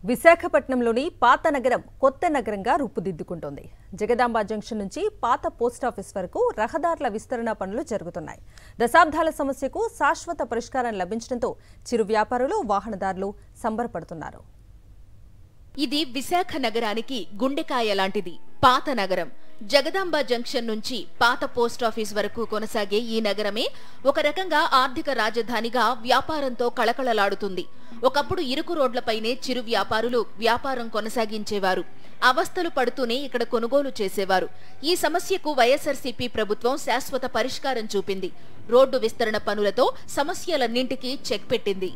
విశాఖపట్నంలోని పాత నగరం కొత్త నగరంగా రూపుదిద్దుకుంటోంది. జగదాంబ జంక్షన్ నుంచి పాత పోస్టాఫీస్ వరకు రహదారుల విస్తరణ పనులు జరుగుతున్నాయి. దశాబ్దాల సమస్యకు శాశ్వత పరిష్కారం లభించడంతో చిరు వ్యాపారులు, వాహనదారులు సంబరపడుతున్నారు. ఇది విశాఖ నగరానికి గుండెకాయ లాంటిది. పాత నగరం జగదాంబ జంక్షన్ నుంచి పాత పోస్టాఫీస్ వరకు కొనసాగే ఈ నగరమే ఒక రకంగా ఆర్థిక రాజధానిగా వ్యాపారంతో కళకళలాడుతుంది. ఒకప్పుడు ఇరుకు రోడ్లపైనే చిరు వ్యాపారులు వ్యాపారం కొనసాగించేవారు. అవస్థలు పడుతూనే ఇక్కడ కొనుగోలు చేసేవారు. ఈ సమస్యకు వైఎస్ఆర్సీపీ ప్రభుత్వం శాశ్వత పరిష్కారం చూపింది. రోడ్డు విస్తరణ పనులతో సమస్యలన్నింటికీ చెక్ పెట్టింది.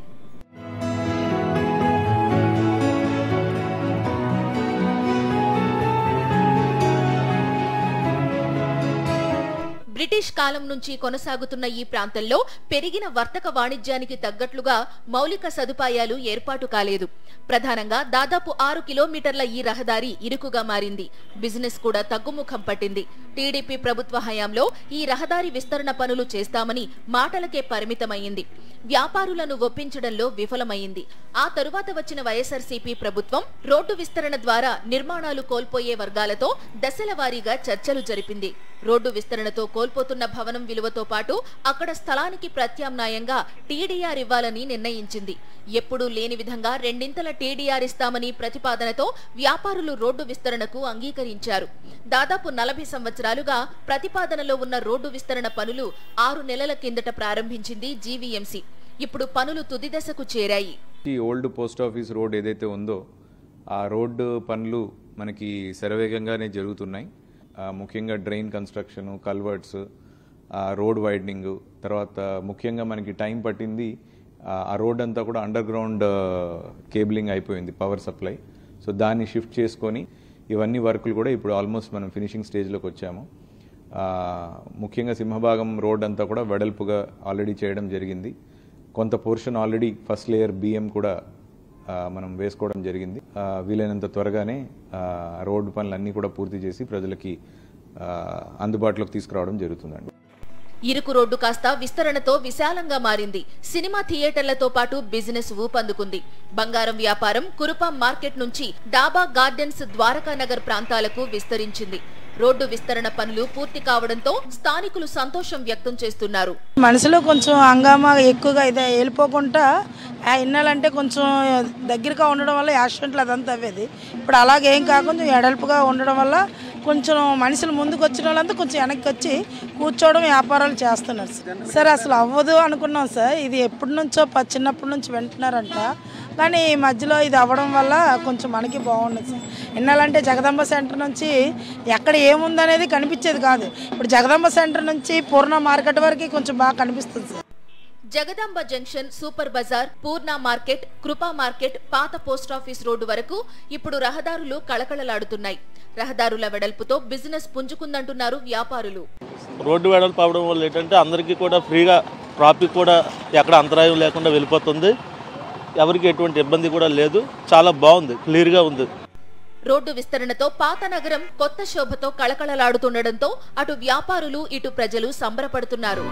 బ్రిటిష్ కాలం నుంచి కొనసాగుతున్న ఈ ప్రాంతంలో పెరిగిన వర్తక వాణిజ్యానికి తగ్గట్లుగా మౌలిక సదుపాయాలు ఏర్పాటు కాలేదు. ప్రధానంగా దాదాపు 6 కిలోమీటర్ల ఈ రహదారి ఇరుకుగా మారింది. బిజినెస్ కూడా తగ్గుముఖం పట్టింది. టీడీపీ ప్రభుత్వ హయాంలో ఈ రహదారి విస్తరణ పనులు చేస్తామని మాటలకే పరిమితమైంది. వ్యాపారులను ఒప్పించడంలో విఫలమైంది. ఆ తరువాత వచ్చిన వైఎస్ఆర్సీపీ ప్రభుత్వం రోడ్డు విస్తరణ ద్వారా నిర్మాణాలు కోల్పోయే వర్గాలతో దశల వారీగా చర్చలు జరిపింది. రోడ్డు విస్తరణతో కోల్పోతున్న భవనం విలువతో పాటు అక్కడ స్థలానికి ప్రత్యామ్నాయంగా టీడీఆర్ ఇవ్వాలని నిర్ణయించింది. ఎప్పుడూ లేని విధంగా 2 టీడీఆర్ ఇస్తామని ప్రతిపాదనతో వ్యాపారులు రోడ్డు విస్తరణకు అంగీకరించారు. దాదాపు 40 సంవత్సరాలుగా ప్రతిపాదనలో ఉన్న రోడ్డు విస్తరణ పనులు 6 నెలల కిందట ప్రారంభించింది జీవీఎంసీ. ఇప్పుడు పనులు తుది దశకు చేరాయి. ఈ ఓల్డ్ పోస్ట్ ఆఫీస్ రోడ్ ఏదైతే ఉందో ఆ రోడ్డు పనులు మనకి శరవేగంగానే జరుగుతున్నాయి. ముఖ్యంగా drain construction, culverts, road widening, తర్వాత ముఖ్యంగా మనకి టైం పట్టింది. ఆ రోడ్ అంతా కూడా అండర్ గ్రౌండ్ కేబులింగ్ అయిపోయింది, పవర్ సప్లై. సో దాన్ని షిఫ్ట్ చేసుకొని ఇవన్నీ వర్కులు కూడా ఇప్పుడు ఆల్మోస్ట్ మనం ఫినిషింగ్ స్టేజ్లోకి వచ్చాము. ముఖ్యంగా సింహభాగం రోడ్ అంతా కూడా వెడల్పుగా ఆల్రెడీ చేయడం జరిగింది. కొంత portion already first layer BM కూడా మనం వేసుకోవడం జరిగింది. వీలైనంత త్వరగానే రోడ్డు పనులన్నీ కూడా పూర్తి చేసి ప్రజలకి అందుబాటులోకి తీసుకురావడం జరుగుతుందండి. ఇరుకు రోడ్డు కాస్త విస్తరణతో విశాలంగా మారింది. సినిమా థియేటర్లతో పాటు బిజినెస్ ఊపందుకుంది. బంగారం వ్యాపారం కురుపాం మార్కెట్ నుంచి డాబా గార్డెన్స్, ద్వారకానగర్ ప్రాంతాలకు విస్తరించింది. రోడ్డు విస్తరణ పనులు పూర్తి కావడంతో స్థానికులు సంతోషం వ్యక్తం చేస్తున్నారు. మనసులో కొంచెం హంగామా ఎక్కువగా ఇదే వెళ్ళిపోకుండా ఇన్నాళ్ళంటే కొంచెం దగ్గరగా ఉండడం వల్ల యాక్సిడెంట్లు అదంతా అవ్వేది. ఇప్పుడు అలాగేం కాకుండా ఎడల్పుగా ఉండడం వల్ల కొంచెం మనుషులు ముందుకు వచ్చిన వాళ్ళంతా కొంచెం వెనక్కి వచ్చి కూర్చోవడం, వ్యాపారాలు చేస్తున్నారు సార్. అసలు అవ్వదు అనుకున్నాం సార్. ఇది ఎప్పటి నుంచో చిన్నప్పటి నుంచి వింటున్నారంట, కానీ ఈ మధ్యలో ఇది అవ్వడం వల్ల కొంచెం మనకి బాగుంది సార్. ఎన్నాళ్ళంటే జగదాంబ సెంటర్ నుంచి ఎక్కడ ఏముందనేది కనిపించేది కాదు. ఇప్పుడు జగదాంబ సెంటర్ నుంచి పూర్ణ మార్కెట్ వరకు కొంచెం బాగా కనిపిస్తుంది sir. Jagadamba junction, super bazaar, Purna market, Krupa market, పాత పోస్టాఫీస్ రోడ్డు వరకు ఇప్పుడు రహదారులు కళకళలాడుతున్నాయి. రహదారుల వెడల్పుతో బిజినెస్ పుంజుకుందంటున్నారు వ్యాపారులు. రోడ్డు వెడల్పు అవడం వల్ల ఏంటంటే అందరికీ కూడా ఫ్రీగా ట్రాఫిక్ కూడా ఎక్కడ అంతరాయం లేకుండా వెళ్ళిపోతుంది. ఎవరికి ఎటువంటి ఇబ్బంది కూడా లేదు. చాలా బాగుంది, క్లియర్గా ఉంది. రోడ్డు విస్తరణతో పాత నగరం కొత్త శోభతో కళకళలాడుతుండటంతో అటు వ్యాపారులు, ఇటు ప్రజలు సంబరపడుతున్నారు.